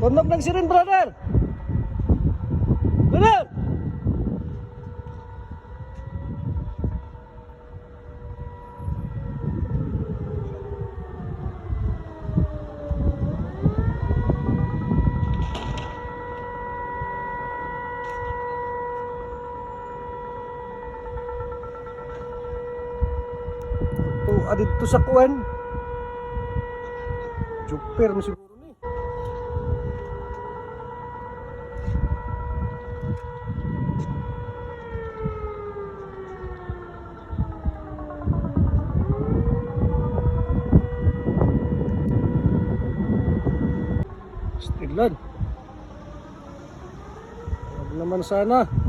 Tunog ng siren, brother. Brother. Adito sa kuwan. Juper mo siguro ni. Stilan. Huwag naman sana.